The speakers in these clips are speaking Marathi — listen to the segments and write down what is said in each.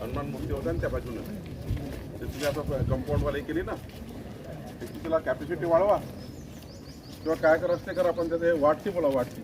हनुमान मूर्ती होत्या आणि त्या बाजूने ते तुम्ही आता कंपाऊंडवाले केली ना, त्याची तिला कॅपॅसिटी वाढवा किंवा काय करायचं ते करा, पण त्याचे वाढती बोला वाढती.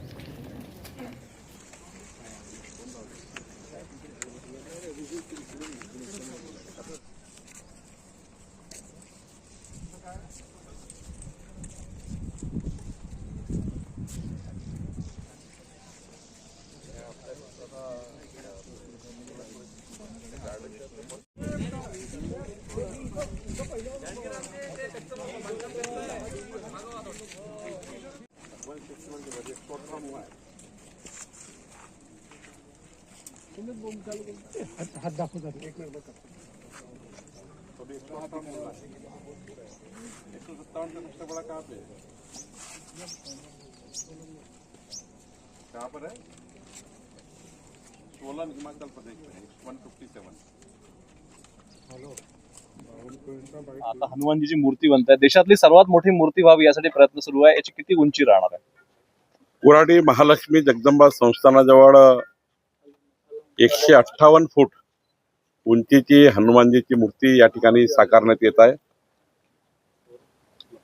हात दाखवतात एक मिनिट बघा. 157 का सबसे बड़ा कहाँ पे है? कहाँ पर है? सोलन हिमाचल प्रदेश में 157. आता हनुमानजीची मूर्ती बनताय, देशातली सर्वात मोठी मूर्ती व्हावी यासाठी प्रयत्न सुरू आहे. याची किती उंची राहणार आहे? कोराडी महालक्ष्मी जगदंबा संस्थानाजवळ 158 फूट उंचीची हनुमानजीची मूर्ती या ठिकाणी साकारण्यात येत आहे.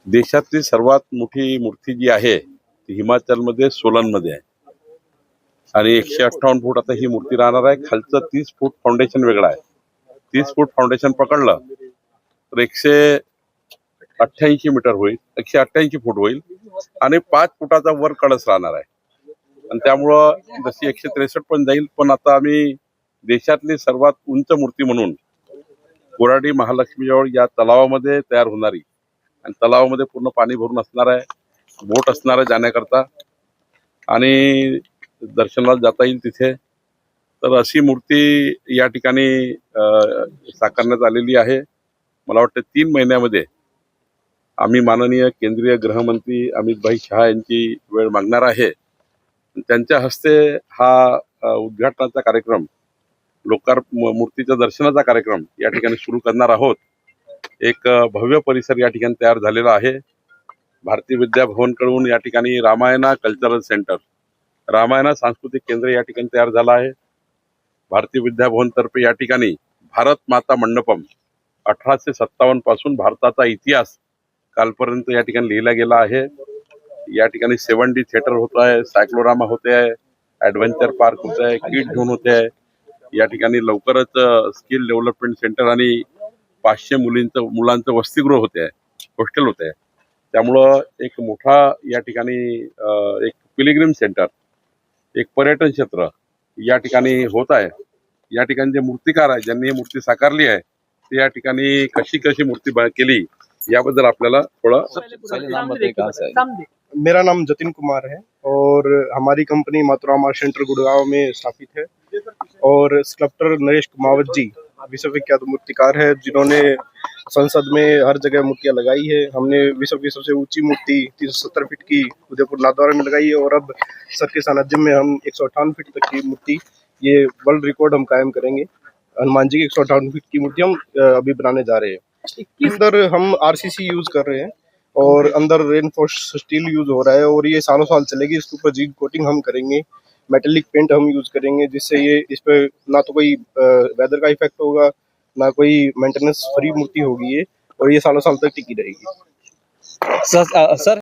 देशातली सर्वात मोठी मूर्ती जी आहे ती हिमाचलमध्ये सोलनमध्ये आहे आणि 158 फूट आता ही मूर्ती राहणार आहे. खालचं 30 फूट फाउंडेशन वेगळं आहे. 30 फूट फाउंडेशन पकडलं तर 188 मीटर होईल, 188 फूट होईल आणि 5 फुटाचा वर कळस राहणार आहे. आणि त्यामुळं जशी 163 पण जाईल, पण आता आम्ही देशातली सर्वात उंच मूर्ती म्हणून कोराडी महालक्ष्मीजवळ या तलावामध्ये तयार होणारी आणि तलावामध्ये पूर्ण पाणी भरून असणार आहे, बोट असणार आहे जाण्याकरता आणि दर्शनाला जाता येईल तिथे. तर अशी मूर्ती या ठिकाणी साकारण्यात आलेली आहे. मला वाटतं 3 महिन्यामध्ये आम्ही माननीय केंद्रीय गृहमंत्री अमित भाई शहा यांची वेळ मागणार आहे. त्यांच्या हस्ते हा उद्घाटनाचा कार्यक्रम, मूर्तीच्या दर्शनाचा कार्यक्रम या ठिकाणी सुरू करणार आहोत. एक भव्य परिसर या ठिकाणी तयार झालेला आहे. भारतीय विद्या भवनकडून या ठिकाणी रामायणा कल्चरल सेंटर, रामायणा सांस्कृतिक केंद्र या ठिकाणी तयार झालं आहे. भारतीय विद्या भवन तर्फे या ठिकाणी भारत माता मंडपम 1857 पासून भारताचा इतिहास कालपर्यंत या ठिकाणी लिहिला गेला आहे. या ठिकाणी 7D थिएटर होत आहे, सायक्लोरामा होते आहे, ॲडव्हेंचर पार्क होत आहे, किड झोन होते आहे. या ठिकाणी लवकरच स्किल डेव्हलपमेंट सेंटर आणि 500 मुलांचं वसतिगृह होते आहे, हॉस्टेल होते आहे. त्यामुळं एक मोठा या ठिकाणी एक पिलिग्रिम सेंटर, एक पर्यटन क्षेत्र या ठिकाणी होत आहे. या ठिकाणी जे मूर्तिकार आहे, ज्यांनी ही मूर्ती साकारली आहे, ते या ठिकाणी कशी मूर्ती केली याबद्दल आपल्याला थोडं. मेरा नाम जतिन कुमार है और हमारी कंपनी मातुरामा सेंटर गुड़गांव में स्थापित है और स्कल्प्टर नरेश कुमावत जी विश्वविख्यात मूर्तिकार है, जिन्होंने संसद में हर जगह मूर्तियां लगाई है. हमने विश्व की सबसे ऊंची मूर्ति 370 फीट की उदयपुर नाथद्वारा में लगाई है और अब सर के सानिध्य में हम 158 फीट तक की मूर्ति, ये वर्ल्ड रिकॉर्ड हम कायम करेंगे. हनुमान जी की 158 फीट की मूर्ति हम अभी बनाने जा रहे हैं. अंदर हम RCC यूज कर रहे हैं और अंदर रेनफोर्स स्टील यूज हो रहा है और ये सालों साल चलेगी. इसके ऊपर जिंक कोटिंग हम करेंगे, मेटेलिक पेंट हम यूज करेंगे, जिससे ये इस पे ना तो कोई वेदर का इफेक्ट होगा, ना कोई मेंटेनेंस फ्री मूर्ति होगी ये, और ये सालों साल तक टिकी रहेगी. सर